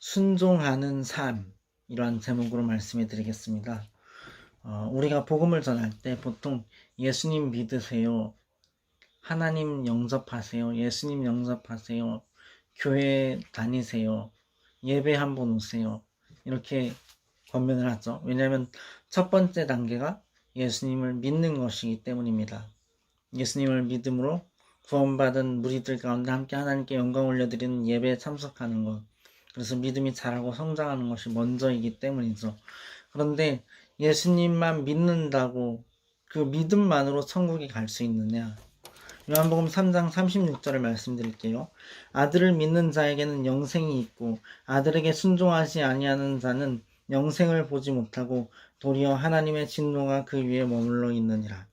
순종하는 삶, 이러한 제목으로 말씀해 드리겠습니다. 우리가 복음을 전할 때 보통 예수님 믿으세요, 하나님 영접하세요, 예수님 영접하세요, 교회 다니세요, 예배 한번 오세요, 이렇게 권면을 하죠. 왜냐하면 첫 번째 단계가 예수님을 믿는 것이기 때문입니다. 예수님을 믿음으로 구원받은 무리들 가운데 함께 하나님께 영광 올려드리는 예배에 참석하는 것, 그래서 믿음이 자라고 성장하는 것이 먼저이기 때문이죠. 그런데 예수님만 믿는다고 그 믿음만으로 천국에 갈 수 있느냐? 요한복음 3장 36절을 말씀드릴게요. 아들을 믿는 자에게는 영생이 있고 아들에게 순종하지 아니하는 자는 영생을 보지 못하고 도리어 하나님의 진노가 그 위에 머물러 있느니라.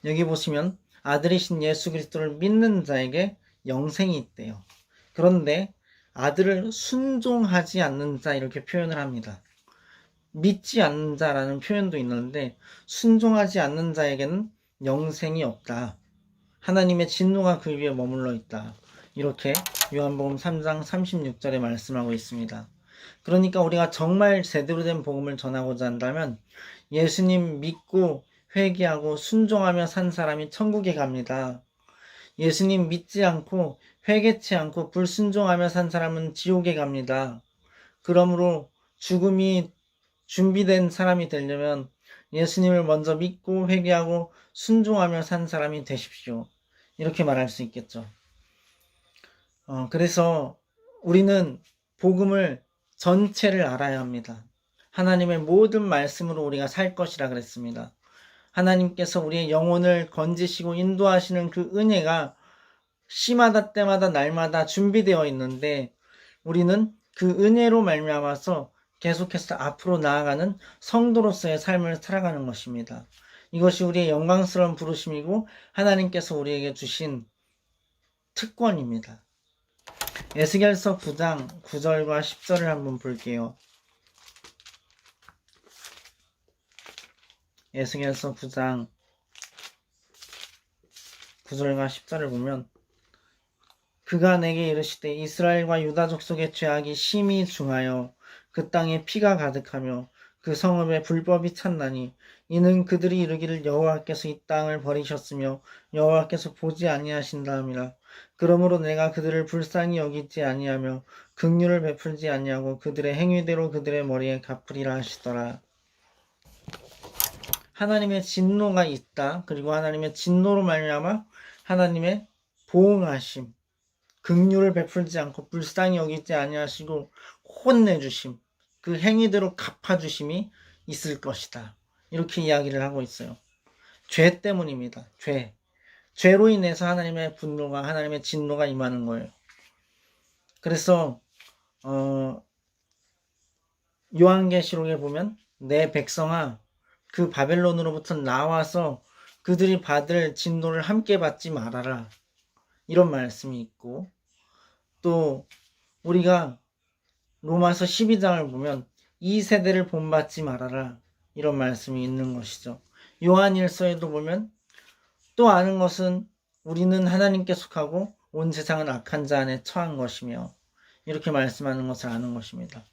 여기 보시면 아들이신 예수 그리스도를 믿는 자에게 영생이 있대요. 그런데 아들을 순종하지 않는 자, 이렇게 표현을 합니다. 믿지 않는 자라는 표현도 있는데 순종하지 않는 자에게는 영생이 없다. 하나님의 진노가 그 위에 머물러 있다. 이렇게 요한복음 3장 36절에 말씀하고 있습니다. 그러니까 우리가 정말 제대로 된 복음을 전하고자 한다면 예수님 믿고 회개하고 순종하며 산 사람이 천국에 갑니다. 예수님 믿지 않고 회개치 않고 불순종하며 산 사람은 지옥에 갑니다. 그러므로 죽음이 준비된 사람이 되려면 예수님을 먼저 믿고 회개하고 순종하며 산 사람이 되십시오. 이렇게 말할 수 있겠죠. 그래서 우리는 복음을 전체를 알아야 합니다. 하나님의 모든 말씀으로 우리가 살 것이라 그랬습니다. 하나님께서 우리의 영혼을 건지시고 인도하시는 그 은혜가 시마다 때마다 날마다 준비되어 있는데 우리는 그 은혜로 말미암아서 계속해서 앞으로 나아가는 성도로서의 삶을 살아가는 것입니다. 이것이 우리의 영광스러운 부르심이고 하나님께서 우리에게 주신 특권입니다. 에스겔서 9장 9절과 10절을 한번 볼게요. 에스겔서 9장 9절과 10절을 보면 그가 내게 이르시되 이스라엘과 유다 족속의 죄악이 심히 중하여 그 땅에 피가 가득하며 그 성읍에 불법이 찼나니 이는 그들이 이르기를 여호와께서 이 땅을 버리셨으며 여호와께서 보지 아니하신다함이라. 그러므로 내가 그들을 불쌍히 여기지 아니하며 긍휼을 베풀지 아니하고 그들의 행위대로 그들의 머리에 갚으리라 하시더라. 하나님의 진노가 있다. 그리고 하나님의 진노로 말미암아 하나님의 보응하심, 긍휼을 베풀지 않고 불쌍히 여기지 아니하시고 혼내주심, 그 행위대로 갚아주심이 있을 것이다. 이렇게 이야기를 하고 있어요. 죄 때문입니다. 죄로 인해서 하나님의 분노가, 하나님의 진노가 임하는 거예요. 그래서 요한계시록에 보면 내 백성아 그 바벨론으로부터 나와서 그들이 받을 진노를 함께 받지 말아라. 이런 말씀이 있고, 또 우리가 로마서 12장을 보면 이 세대를 본받지 말아라. 이런 말씀이 있는 것이죠. 요한일서에도 보면 또 아는 것은 우리는 하나님께 속하고 온 세상은 악한 자 안에 처한 것이며 이렇게 말씀하는 것을 아는 것입니다.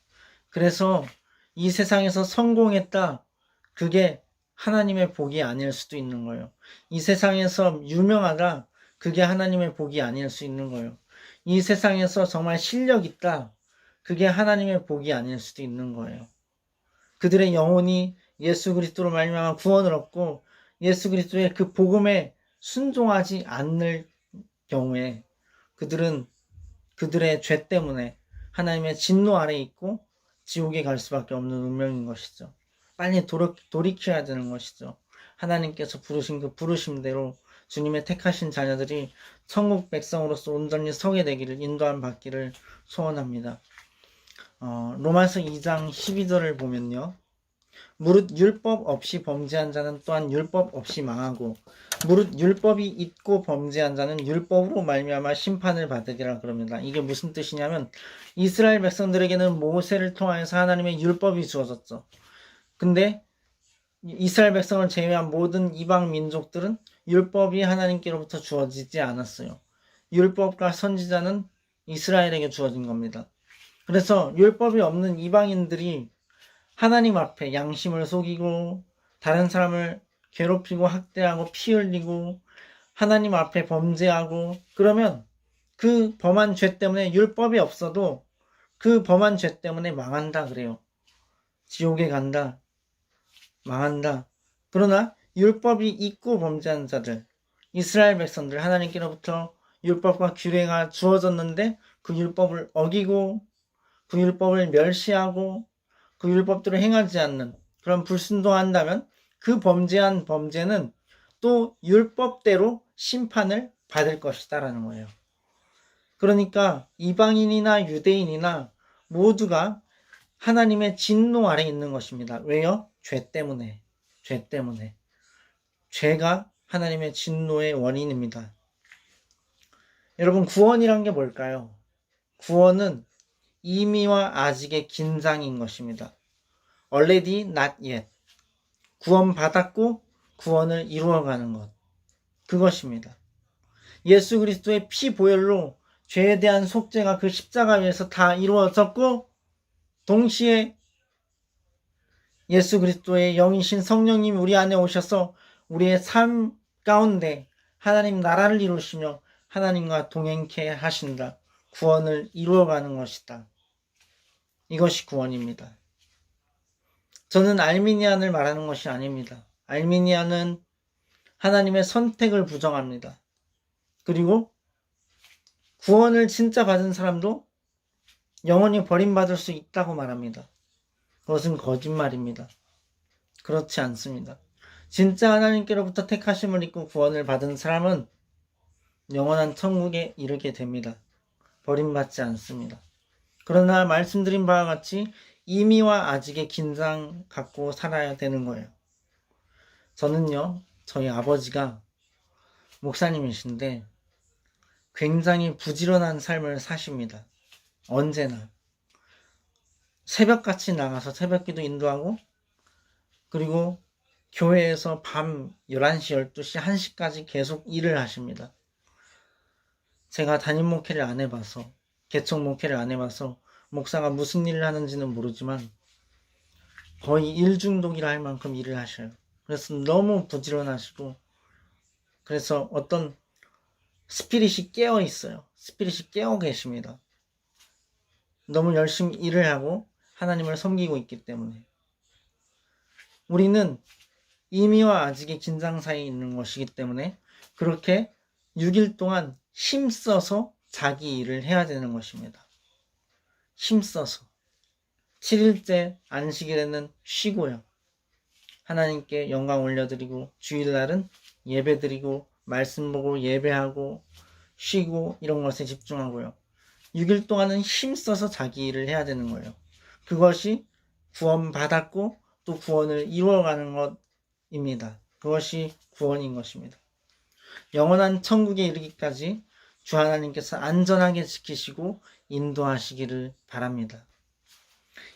그래서 이 세상에서 성공했다. 그게 하나님의 복이 아닐 수도 있는 거예요. 이 세상에서 유명하다. 그게 하나님의 복이 아닐 수 있는 거예요. 이 세상에서 정말 실력 있다. 그게 하나님의 복이 아닐 수도 있는 거예요. 그들의 영혼이 예수 그리스도로 말미암아 구원을 얻고 예수 그리스도의 그 복음에 순종하지 않을 경우에 그들은 그들의 죄 때문에 하나님의 진노 아래에 있고 지옥에 갈 수밖에 없는 운명인 것이죠. 빨리 돌이켜야 되는 것이죠. 하나님께서 부르신 그 부르심대로 주님의 택하신 자녀들이 천국 백성으로서 온전히 서게 되기를 인도함 받기를 소원합니다. 로마서 2장 12절을 보면요. 무릇 율법 없이 범죄한 자는 또한 율법 없이 망하고 무릇 율법이 있고 범죄한 자는 율법으로 말미암아 심판을 받으리라 그럽니다. 이게 무슨 뜻이냐면 이스라엘 백성들에게는 모세를 통하여서 하나님의 율법이 주어졌죠. 근데 이스라엘 백성을 제외한 모든 이방 민족들은 율법이 하나님께로부터 주어지지 않았어요. 율법과 선지자는 이스라엘에게 주어진 겁니다. 그래서 율법이 없는 이방인들이 하나님 앞에 양심을 속이고 다른 사람을 괴롭히고 학대하고 피 흘리고 하나님 앞에 범죄하고 그러면 그 범한 죄 때문에 율법이 없어도 그 범한 죄 때문에 망한다 그래요. 지옥에 간다. 망한다. 그러나 율법이 있고 범죄한 자들, 이스라엘 백성들 하나님께로부터 율법과 규례가 주어졌는데 그 율법을 어기고 그 율법을 멸시하고 그 율법대로 행하지 않는 그런 불순종한다면 그 범죄한 범죄는 또 율법대로 심판을 받을 것이다라는 거예요. 그러니까 이방인이나 유대인이나 모두가 하나님의 진노 아래 있는 것입니다. 왜요? 죄 때문에. 죄 때문에. 죄가 하나님의 진노의 원인입니다. 여러분, 구원이란 게 뭘까요? 구원은 이미와 아직의 긴장인 것입니다. Already, not yet. 구원받았고 구원을 이루어가는 것. 그것입니다. 예수 그리스도의 피 보혈로 죄에 대한 속죄가 그 십자가 위에서 다 이루어졌고 동시에 예수 그리스도의 영이신 성령님이 우리 안에 오셔서 우리의 삶 가운데 하나님 나라를 이루시며 하나님과 동행케 하신다. 구원을 이루어가는 것이다. 이것이 구원입니다. 저는 알미니안을 말하는 것이 아닙니다. 알미니안은 하나님의 선택을 부정합니다. 그리고 구원을 진짜 받은 사람도 영원히 버림받을 수 있다고 말합니다. 그것은 거짓말입니다. 그렇지 않습니다. 진짜 하나님께로부터 택하심을 입고 구원을 받은 사람은 영원한 천국에 이르게 됩니다. 버림받지 않습니다. 그러나 말씀드린 바와 같이 이미와 아직의 긴장 갖고 살아야 되는 거예요. 저는요, 저희 아버지가 목사님이신데 굉장히 부지런한 삶을 사십니다. 언제나. 새벽같이 나가서 새벽기도 인도하고 그리고 교회에서 밤 11시, 12시, 1시까지 계속 일을 하십니다. 제가 담임 목회를 안 해봐서 개척 목회를 안 해봐서 목사가 무슨 일을 하는지는 모르지만 거의 일중독이라 할 만큼 일을 하셔요. 그래서 너무 부지런하시고 그래서 어떤 스피릿이 깨어 있어요. 스피릿이 깨어 계십니다. 너무 열심히 일을 하고 하나님을 섬기고 있기 때문에 우리는 이미와 아직의 긴장 사이에 있는 것이기 때문에 그렇게 6일 동안 힘써서 자기 일을 해야 되는 것입니다. 힘써서 7일째 안식일에는 쉬고요. 하나님께 영광 올려드리고 주일날은 예배드리고 말씀 보고 예배하고 쉬고 이런 것에 집중하고요. 6일 동안은 힘써서 자기 일을 해야 되는 거예요. 그것이 구원받았고 또 구원을 이루어가는 것입니다. 그것이 구원인 것입니다. 영원한 천국에 이르기까지 주 하나님께서 안전하게 지키시고 인도하시기를 바랍니다.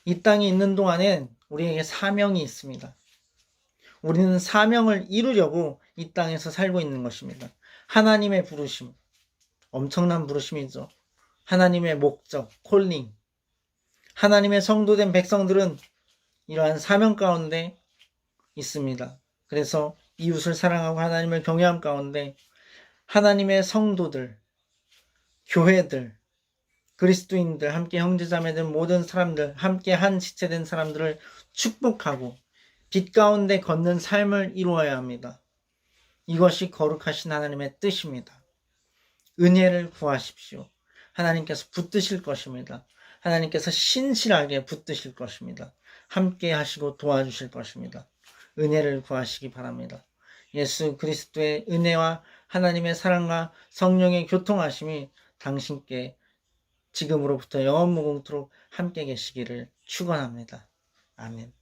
이 땅에 있는 동안엔 우리에게 사명이 있습니다. 우리는 사명을 이루려고 이 땅에서 살고 있는 것입니다. 하나님의 부르심, 엄청난 부르심이죠. 하나님의 목적, 콜링. 하나님의 성도된 백성들은 이러한 사명 가운데 있습니다. 그래서 이웃을 사랑하고 하나님을 경외함 가운데 하나님의 성도들, 교회들, 그리스도인들, 함께 형제자매들, 모든 사람들, 함께 한 지체된 사람들을 축복하고 빛 가운데 걷는 삶을 이루어야 합니다. 이것이 거룩하신 하나님의 뜻입니다. 은혜를 구하십시오. 하나님께서 붙드실 것입니다. 하나님께서 신실하게 붙드실 것입니다. 함께 하시고 도와주실 것입니다. 은혜를 구하시기 바랍니다. 예수 그리스도의 은혜와 하나님의 사랑과 성령의 교통하심이 당신께 지금으로부터 영원무궁토록 함께 계시기를 축원합니다. 아멘.